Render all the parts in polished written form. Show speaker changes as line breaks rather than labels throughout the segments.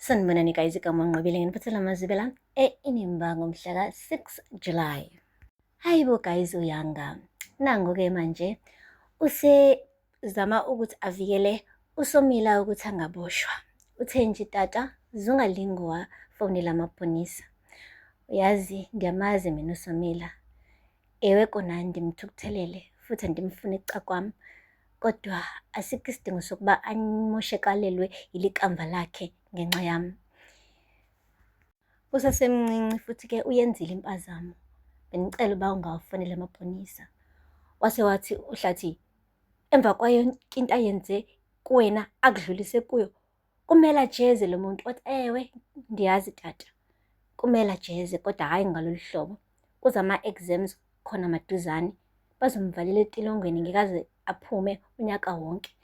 Sanibonani guys, igama ngiqobile nginiphathela amazibela inimba ngomhla ka-6 July. Hayibo guys, uYanga nangu-ke manje usezama ukuthi avikele uSomila ukuthi angaboshwa. Uthe nje tata zungalingi wafonela amaphoyisa. Uyazi ngiyamazi mina uSomila, ewe kona ndimthukuthelele futhi andimfuni kuca kwami, kodwa asikho isidingo sokuba amoshekalelwe ilikamva lakhe ngenxa yami. Usasemncinci futhi-ke uyenzile impazamo, bengicela uba ungawafonela amaphoyisa. Wase wathi uhlathi emva kwayo yonke into ayenze kuwena akudlulise kuyo, kumele ajeze lo muntu. Wathi ewe ndiyazi tata, kumele ajeze kodwa hhayi ngalolu hlobo. Kuze ama-exams khona maduzane, bazomvalela etilongweni ngekaze aphume unyaka wonke.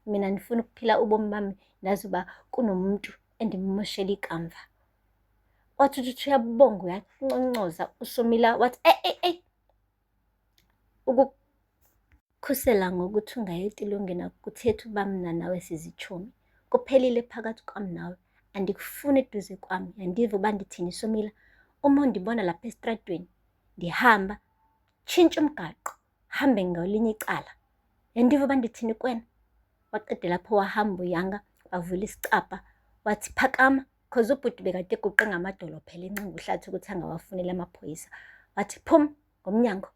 Mina ndifuna ukuphila ubomi bami ndazi uba kunomuntu endimmoshela ikamva. Wathi uthi uyabonga uyanconcoza uSomila wathi ukukhusela ngokuthi ungayi etilongweni akuthethi uba mina nawe sizithumi. Kuphelile phakathi kwami nawe, andikufuni eduze kwami. Yandiva uba ndithini Somila? Uma undibona lapha esitradweni ndihamba, tshintsha umgaqo hambe ngalinye icala. Yandiva uba ndithini kuwena? Waqeda lapho wahamba uYanga wavula isicabha wathi phakama, cause ubhuti bekade eguqe ngamadolo phela encinga uhlathi ukuthi angawafunela amaphoyisa. Wathi phum ngomnyango.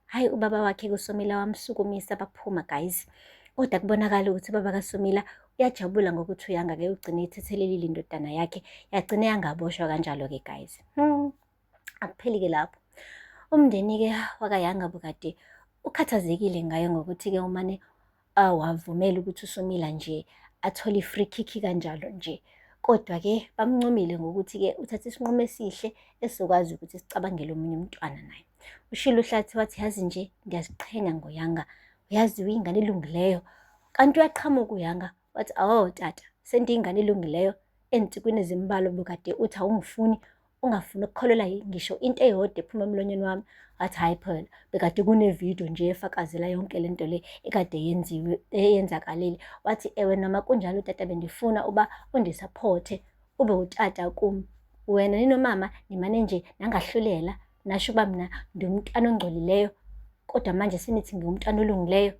Hayi, ubaba wakhe kuSomila wamsukumisa baphuma guys. Kodwa kubonakala ukuthi ubaba kaSomila uyajabula ngokuthi uYanga-ke ugcine ethethelelile indodana yakhe, yagcine yangaboshwa kanjalo-ke guys. Akupheli-ke lapho. Umndeni-ke wakaYanga bukade ukhathazekile ngayo ngokuthi-ke umane wavumela ukuthi uSomila nje athole i-free kick kanjalo nje. Kodwa-ke bamncomile ngokuthi-ke uthathe isinqumo esihle esizokwazi ukuthi sicabangele omunye umntwana naye. Ushilo uhlathi wathi yazi nje ngiyaziqhenya ngoYanga, uyazi uyingane elungileyo. Kanti uyaqhamuka uYanga wathi awo tata, sendiyingane elungileyo ensukwini ezimbalwa bukade uthi awungifuni, ungafuni ukukholelwa ngisho into eyodwa ephuma emlonyeni wami. Wathi hayi phela bekade kunevidiyo nje efakazela yonke lento le ekade yenzakalile. Wathi ewe noma kunjalo tata bendifuna uba undisapothe ube utata kumi. Wena ninomama nimane nje nangahlulela nasho uba mina ngumntwana ongcolileyo, kodwa manje senithi ngumntwana olungileyo.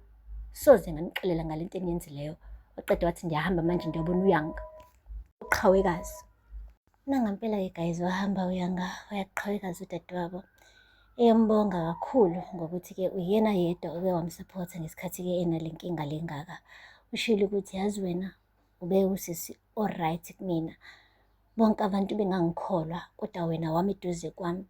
Soze nganixolela ngalento eniyenzileyo. Waqeda wathi ndiyahamba manje ndiyobona uYanga uqhawekazi. Nangampela-ke guys wahamba uYanga wayaqhawekazi udadewabo. Eyambonga kakhulu ngokuthi-ke uyena yedwa oke wamsapotha ngesikhathi-ke enale nkinga lengaka. Ushilo ukuthi yazi wena ube usisi alright kumina. Bonke abantu bengangikholwa kodwa wena wami eduze kwami,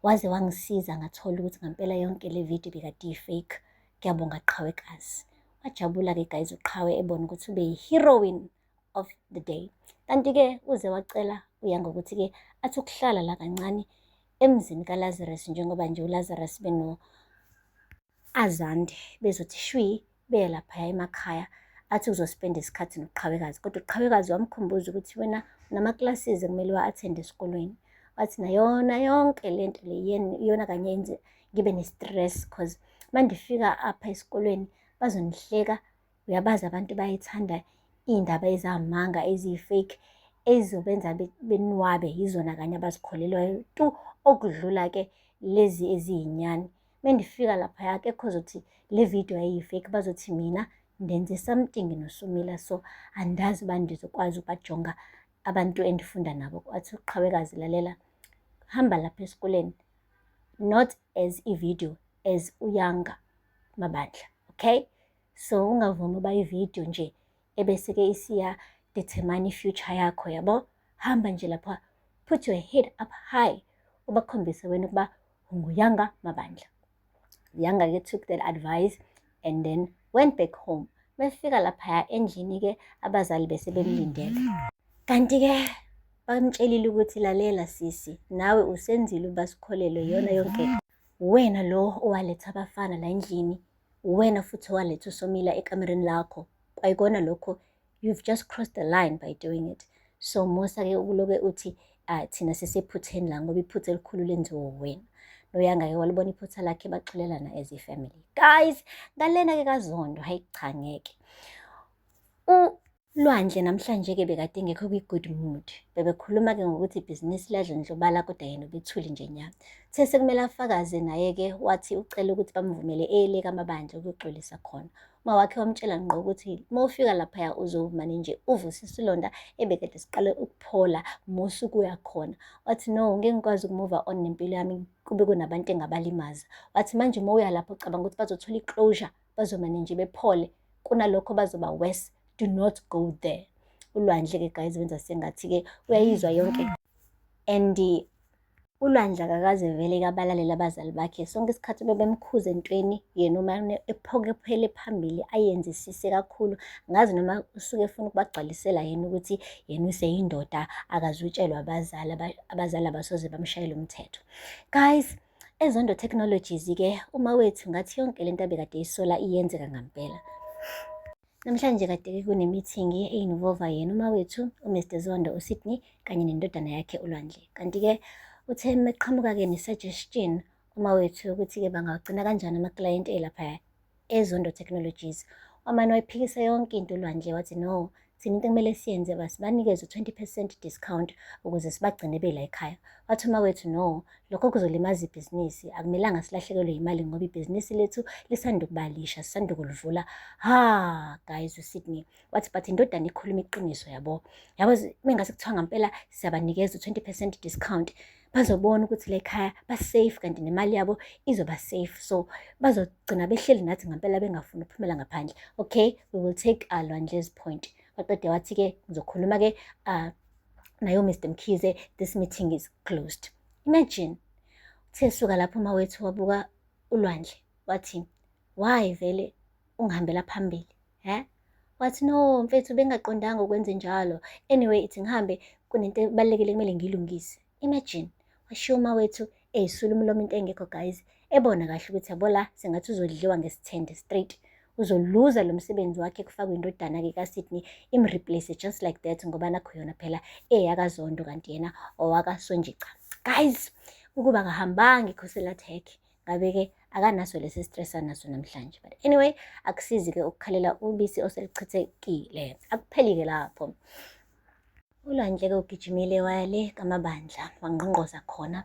waze wangisiza ngathola ukuthi ngampela yonke le video bekade iyi-fake. Ngiyabonga qhawekazi. Wajabula-ke guys uqhawe ebona ukuthi ube yi-heroine of the day. Kanti-ke uze wacela uYanga ukuthi-ke athi ukuhlala la kancane emzini kaLazarus, njengoba nje uLazarus beno-Azande bezothi shwi beye laphaya emakhaya. Athi uzospenda isikhathi noqhawekazi, kodwa uqhawekazi wamkhumbuza ukuthi wena nama-classes ekumele wa-athende esikolweni. Wathi nayona yonke lento le iyona kanye yenze ngibe ne-stress cause mandifika apha esikolweni bazongihleka. Uyabazi abantu bayayithanda iy'ndaba ezamanga eziyi-fake ezizobenza benwabe, yizona kanye abazikholelwayo tu okudlula-ke lezi eziyinyani. Mendifika laphaya akekho ozothi le video yayi-fake, bazothi mina ndenze something noSomila, so andazi uba ndizokwazi ukubajonga abantu endifunda nabo. Wathi uqhawekazi lalela, hamba lapha esikoleni not as ivideo, as uYanga Mabandla, okay? So ungavumi uba ivideo nje ebese-ke isiya determine i-future yakho, yabo? Hamba nje lapha, put your head up high, ubakhombise wena ukuba unguYanga Mabandla. uYanga-ke took that advice and then went back home. Mefika laphaya endlini-ke abazali bese bemlindele. Kanti-ke bamtshelile ukuthi lalela sisi, nawe usenzile uba sikholelwe yona yonke. Wena lo owaletha abafana la endlini, wena futhi owaletha uSomila ekamereni lakho. Kwayikona lokho, you've just crossed the line by doing it. So musa-ke ukuloke uthi thina sisephutheni la ngoba iphutha elikhulu lenziwe wena. NoYanga-ke walibona iphutha lakhe baxolelana as i-family. Guys, ngalena-ke kaZondo, hayi cha ngeke. Lwandle namhlanje-ke bekade ngekho kwi-good mood. Bebekhuluma-ke ngokuthi ibhizinisi ladlondlobala kodwa yena ubethule nje nya. Uthe sekumele afakaze naye-ke wathi ucela ukuthi bamvumele eleke amabandla ukuyoxolisa khona. Uma wakhe wamtshela ngqo ukuthi uma ufika laphaya uzomane nje uvuse isilonda ebekade siqale ukuphola musuku uyakhona. Wathi no, ngeke ngikwazi ukumuva on nempilo yami kube kunabantu engabalimaza. Wathi manje uma uya lapho ucabanga ukuthi bazothola i-closure bazomane nje bephole kunalokho bazoba worse. Do not go there. Ulwandle-ke guys wenza sengathi-ke uyayizwa yonke and uLwandle akakaze vele kabalalela abazali bakhe. Sonke isikhathi bebemkhuza entweni yena uma ephokophele phambili ayenzisise kakhulu. Ngazi noma usuke efuna ukubagcwalisela yena ukuthi yena useyindoda akazutshelwa abazali abasoze bamshayela umthetho. Guys, Ezondo Technologies-ke uma wethu ngathi yonke lento abekade isola iyenzeka ngampela. Namhlanje kade kune-meeting e-involve yena uma wethu uMr Zondo, uSydney kanye nendodana yakhe uLwandle. Kanti-ke uthe meqhamuka-ke ne-suggestion uma wethu ukuthi-ke bangagcina kanjani ama-client elapha Ezondo Technologies. Wamane wayiphikisa yonke into uLwandle wathi no, thina into ekumele siyenze basibanikeze 20% discount ukuze sibagcine bela ekhaya. Wathi uma wethu no, lokho kuzolimaza ibhizinisi, akumelanga silahlekelwe imali ngoba ibhizinisi lethu lisanda ukubalisha, sisanda ukulivula. Ha guys, uSydney wathi but indodana ikhuluma iqiniso yabo. Mengase kuthiwa ngampela siyabanikeza 20% discount, bazobona ukuthi le khaya ba-safe kanti nemali yabo izoba safe, so bazogcina behleli nathi ngampela bengafuni ukuphumela ngaphandle. Okay, we will take Lwandle's point. Waqeda wathi-ke ngizokhuluma-ke nayo Mr Mkhize, this meeting is closed. Imagine, uthe suka lapho uma wethu wabuka uLwandle wathi why vele ungihambela phambili wathi no mfethu bengaqondanga ukwenze njalo, anyway ithi ngihambe kunento ebalulekile kumele ngilungise. Imagine, washiya uma wethu eyisula umlomo into engekho guys, ebona kahle ukuthi yabo la sengathi uzodliwa ngesithende straight, uzoluza lo msebenzi wakhe kufakwa indodana-ke kaSydney imreplace just like that ngoba nakho yona phela eyakaZondo kanti yena owakaSonjica. Guys, ukuba kahambanga ikhosela tech ngabe-ke akanaso lesi stress anaso namhlanje, but anyway akusizi-ke ukukhalela ubisi oselichithekile, akupheli-ke lapho. uLwandle-ke ugijimile wale kamabandla wangqongqoza khona,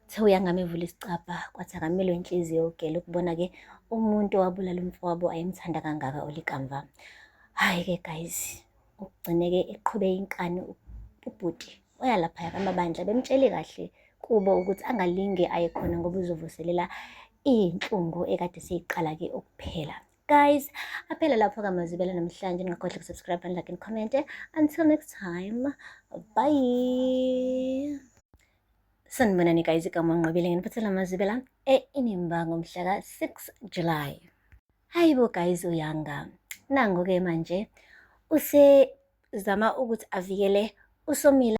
uthe uyangamevula isicabha kwathi akamelwe inhliziyo ugele ukubona-ke umuntu owabulala umfowabo ayemthanda kangaka olikamva. Hayi-ke guys, ugcine-ke eqhube inkani ubhuti oya laphaya kamabandla bemtshele kahle kubo ukuthi angalinge aye khona ngoba uzovuselela iy'nhlungu ekade seyiqala-ke ukuphela. Guys, aphela lapho kaMazibela namhlanje. Ningakhohlwa ukusubscribe and like and comment. Until next time, bye. Sanibonani guys, igama Nqobile nginiphathela Mazibela e-Inimba ngomhla ka-6 July. Hayibo guys, uyanga nango-ke manje usezama ukuthi avikele uSomila.